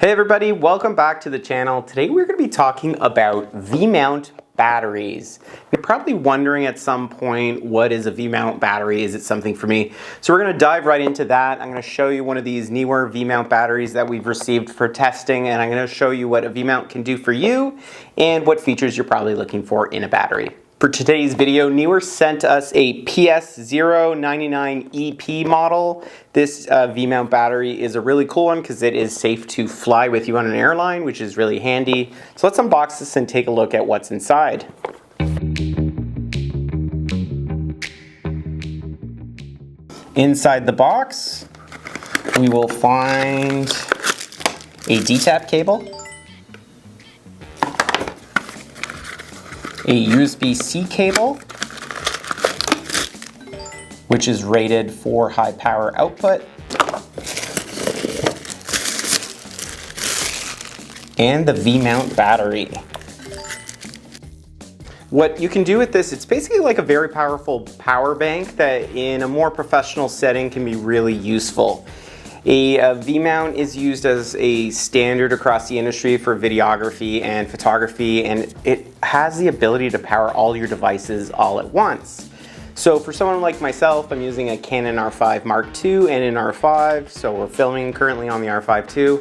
Hey everybody, welcome back to the channel. Today we're going to be talking about V-mount batteries. You're probably wondering at some point, what is a V-mount battery? Is it something for me? So we're going to dive right into that. I'm going to show you one of these Neewer V-mount batteries that we've received for testing, and I'm going to show you what a V-mount can do for you and what features you're probably looking for in a battery. For today's video, Neewer sent us a PS099EP model. This V-mount battery is a really cool one because it is safe to fly with you on an airline, which is really handy. So let's unbox this and take a look at what's inside. Inside the box, we will find a DTAP cable, a USB-C cable, which is rated for high power output, and the V-mount battery. What you can do with this, it's basically like a very powerful power bank that in a more professional setting can be really useful. A V-mount is used as a standard across the industry for videography and photography, and it has the ability to power all your devices all at once. So for someone like myself, I'm using a Canon R5 Mark II and an R5, so we're filming currently on the R5 II.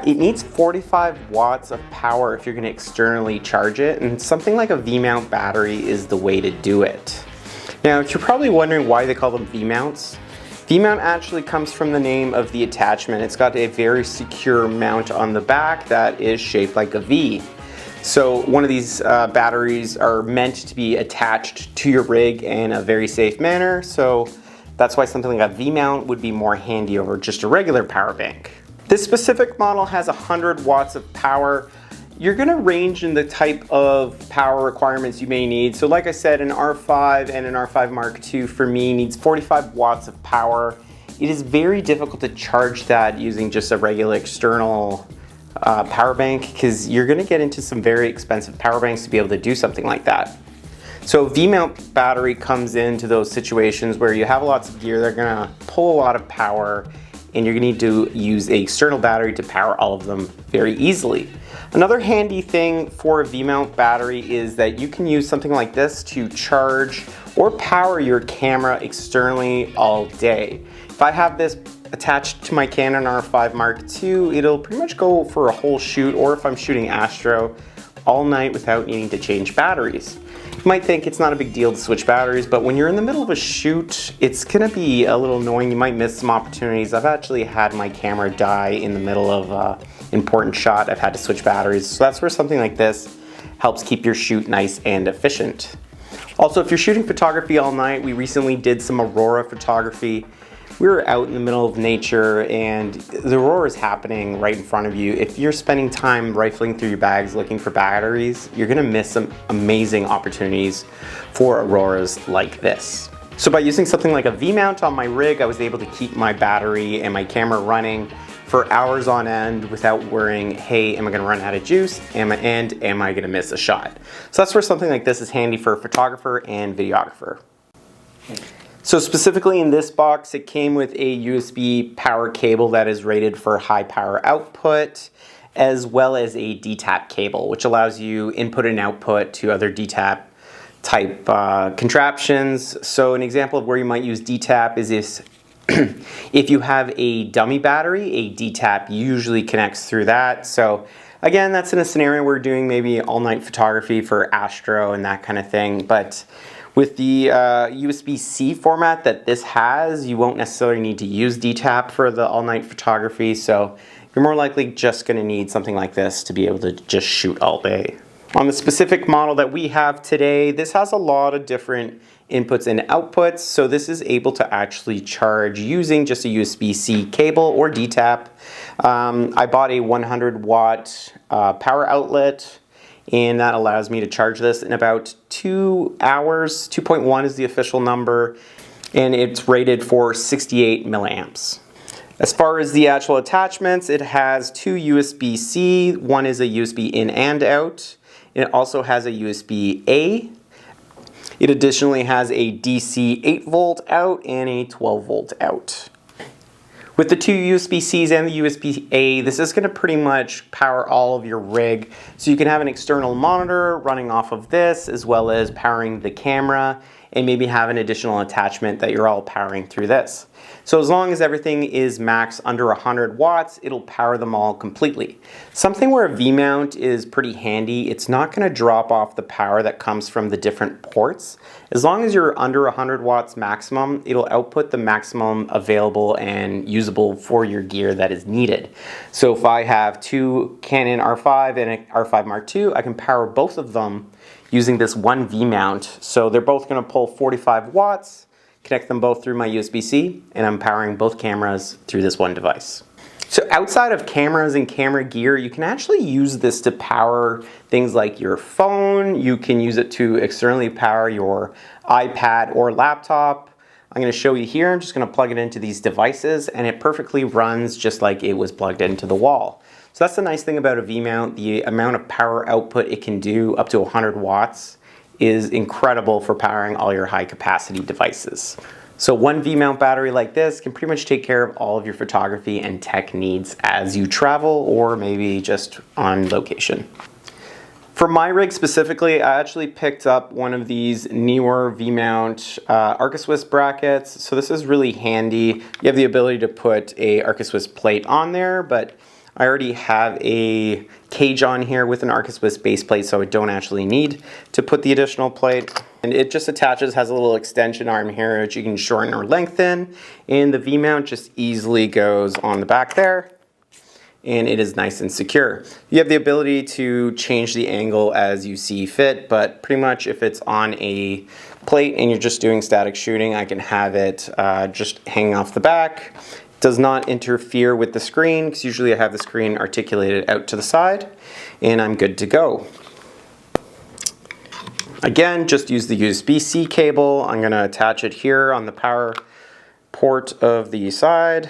It needs 45 watts of power if you're going to externally charge it, and something like a V-mount battery is the way to do it. Now, you're probably wondering why they call them V-mounts. V-mount actually comes from the name of the attachment. It's got a very secure mount on the back that is shaped like a V. So one of these batteries are meant to be attached to your rig in a very safe manner. So that's why something like a V-mount would be more handy over just a regular power bank. This specific model has 100 watts of power. You're going to range in the type of power requirements you may need. So like I said, an R5 and an R5 Mark II for me needs 45 watts of power. It is very difficult to charge that using just a regular external power bank, because you're going to get into some very expensive power banks to be able to do something like that. So V-mount battery comes into those situations where you have lots of gear that are going to pull a lot of power, and you're going to need to use an external battery to power all of them very easily. Another handy thing for a V-mount battery is that you can use something like this to charge or power your camera externally all day. If I have this attached to my Canon R5 Mark II, it'll pretty much go for a whole shoot, or if I'm shooting astro, all night without needing to change batteries. You might think it's not a big deal to switch batteries, but when you're in the middle of a shoot, it's gonna be a little annoying. You might miss some opportunities. I've actually had my camera die in the middle of an important shot. I've had to switch batteries. So that's where something like this helps keep your shoot nice and efficient. Also, if you're shooting photography all night, we recently did some aurora photography. We were out in the middle of nature and the aurora is happening right in front of you. If you're spending time rifling through your bags looking for batteries, you're gonna miss some amazing opportunities for auroras like this. So by using something like a V-mount on my rig, I was able to keep my battery and my camera running for hours on end without worrying, hey, am I gonna run out of juice? Am I gonna miss a shot? So that's where something like this is handy for a photographer and videographer. So specifically in this box, it came with a USB power cable that is rated for high power output, as well as a DTAP cable, which allows you input and output to other DTAP type contraptions. So an example of where you might use DTAP is if you have a dummy battery, a DTAP usually connects through that. So again, that's in a scenario where we're doing maybe all night photography for astro and that kind of thing. But with the USB-C format that this has, you won't necessarily need to use DTAP for the all-night photography, so you're more likely just going to need something like this to be able to just shoot all day. On the specific model that we have today, this has a lot of different inputs and outputs, so this is able to actually charge using just a USB-C cable or DTAP. I bought a 100 watt power outlet, and that allows me to charge this in about 2 hours. 2.1 is the official number, and it's rated for 68 milliamps. As far as the actual attachments, it has 2 USB-C. One is a USB in and out. It also has a USB-A. It additionally has a DC 8 volt out and a 12 volt out. With the two USB-Cs and the USB-A, this is going to pretty much power all of your rig. So you can have an external monitor running off of this, as well as powering the camera, and maybe have an additional attachment that you're all powering through this. So as long as everything is max under 100 watts, it'll power them all completely. Something where a V-mount is pretty handy, it's not going to drop off the power that comes from the different ports. As long as you're under 100 watts maximum, it'll output the maximum available and usable for your gear that is needed. So if I have two Canon R5 and an R5 Mark II, I can power both of them using this one V-mount. So they're both going to pull 45 watts, connect them both through my USB-C, and I'm powering both cameras through this one device. So outside of cameras and camera gear, you can actually use this to power things like your phone. You can use it to externally power your iPad or laptop. I'm going to show you here. I'm just going to plug it into these devices, and it perfectly runs just like it was plugged into the wall. So that's the nice thing about a V-mount. The amount of power output it can do, up to 100 watts, is incredible for powering all your high capacity devices. So one V-mount battery like this can pretty much take care of all of your photography and tech needs as you travel, or maybe just on location. For my rig specifically, I actually picked up one of these Neewer V-mount Arca-Swiss brackets. So this is really handy. You have the ability to put a Arca-Swiss plate on there, but I already have a cage on here with an Arca-Swiss base plate, so I don't actually need to put the additional plate. And it just attaches, has a little extension arm here which you can shorten or lengthen, and the V-mount just easily goes on the back there, and it is nice and secure. You have the ability to change the angle as you see fit, but pretty much if it's on a plate and you're just doing static shooting, I can have it just hanging off the back. Does not interfere with the screen, because usually I have the screen articulated out to the side, and I'm good to go. Again, just use the USB-C cable. I'm going to attach it here on the power port of the side.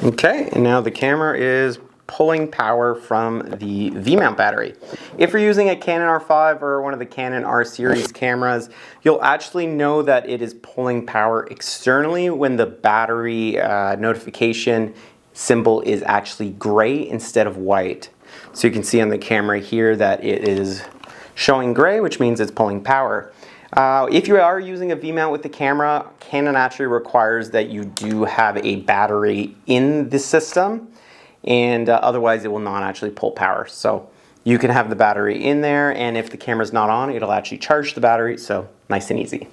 Okay, and now the camera is pulling power from the V-mount battery. If you're using a Canon R5 or one of the Canon R series cameras, you'll actually know that it is pulling power externally when the battery notification symbol is actually gray instead of white. So you can see on the camera here that it is showing gray, which means it's pulling power. If you are using a V-mount with the camera, Canon actually requires that you do have a battery in the system, and otherwise it will not actually pull power. So you can have the battery in there, and if the camera's not on, it'll actually charge the battery, so nice and easy.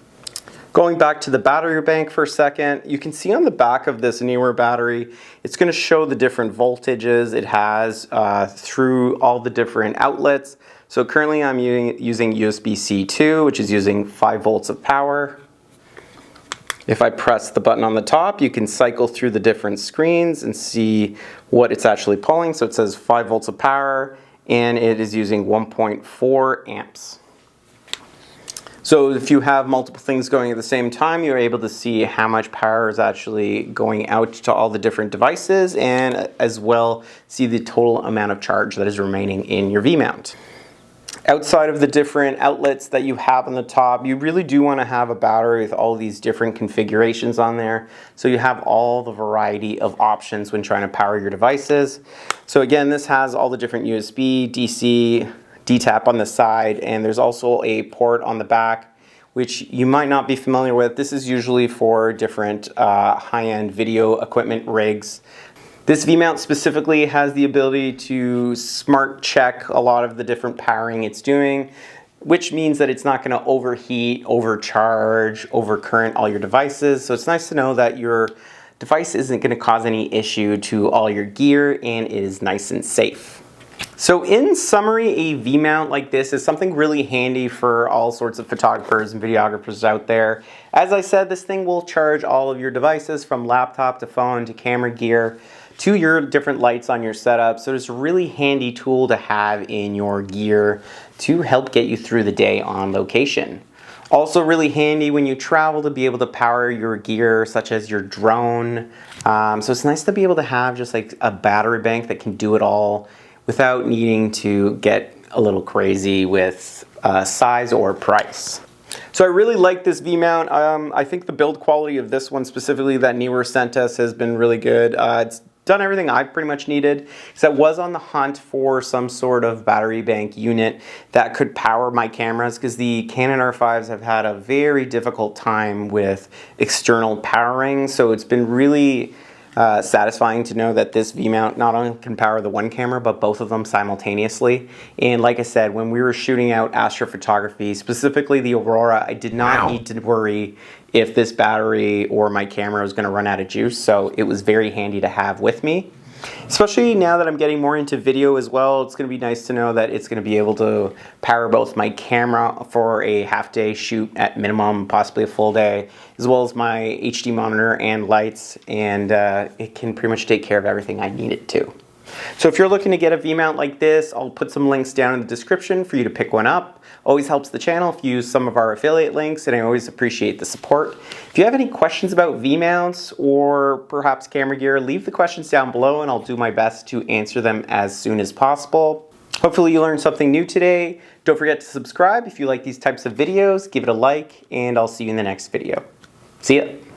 Going back to the battery bank for a second, you can see on the back of this Neewer battery, it's going to show the different voltages it has through all the different outlets. So currently I'm using USB-C 2, which is using 5 volts of power. If I press the button on the top, you can cycle through the different screens and see what it's actually pulling. So it says 5 volts of power, and it is using 1.4 amps. So if you have multiple things going at the same time, you're able to see how much power is actually going out to all the different devices, and as well see the total amount of charge that is remaining in your V-mount. Outside of the different outlets that you have on the top, you really do want to have a battery with all these different configurations on there, so you have all the variety of options when trying to power your devices. So again, this has all the different USB, DC, D-tap on the side, and there's also a port on the back, which you might not be familiar with. This is usually for different high-end video equipment rigs. This V-mount specifically has the ability to smart check a lot of the different powering it's doing, which means that it's not going to overheat, overcharge, overcurrent all your devices. So it's nice to know that your device isn't going to cause any issue to all your gear, and it is nice and safe. So in summary, a V-mount like this is something really handy for all sorts of photographers and videographers out there. As I said, this thing will charge all of your devices from laptop to phone to camera gear to your different lights on your setup. So it's a really handy tool to have in your gear to help get you through the day on location. Also really handy when you travel to be able to power your gear, such as your drone. So it's nice to be able to have just like a battery bank that can do it all without needing to get a little crazy with size or price. So I really like this V-mount. I think the build quality of this one specifically that Neewer sent us has been really good. It's done everything I pretty much needed. So I was on the hunt for some sort of battery bank unit that could power my cameras, because the Canon R5s have had a very difficult time with external powering. So it's been really satisfying to know that this V-mount not only can power the one camera, but both of them simultaneously. And like I said, when we were shooting out astrophotography, specifically the Aurora, I did not need to worry if this battery or my camera was going to run out of juice. So it was very handy to have with me. Especially now that I'm getting more into video as well, it's going to be nice to know that it's going to be able to power both my camera for a half-day shoot at minimum, possibly a full day, as well as my HD monitor and lights, and it can pretty much take care of everything I need it to. So if you're looking to get a V-mount like this, I'll put some links down in the description for you to pick one up. Always helps the channel if you use some of our affiliate links, and I always appreciate the support. If you have any questions about V-mounts or perhaps camera gear, leave the questions down below and I'll do my best to answer them as soon as possible. Hopefully you learned something new today. Don't forget to subscribe if you like these types of videos, give it a like, and I'll see you in the next video. See ya!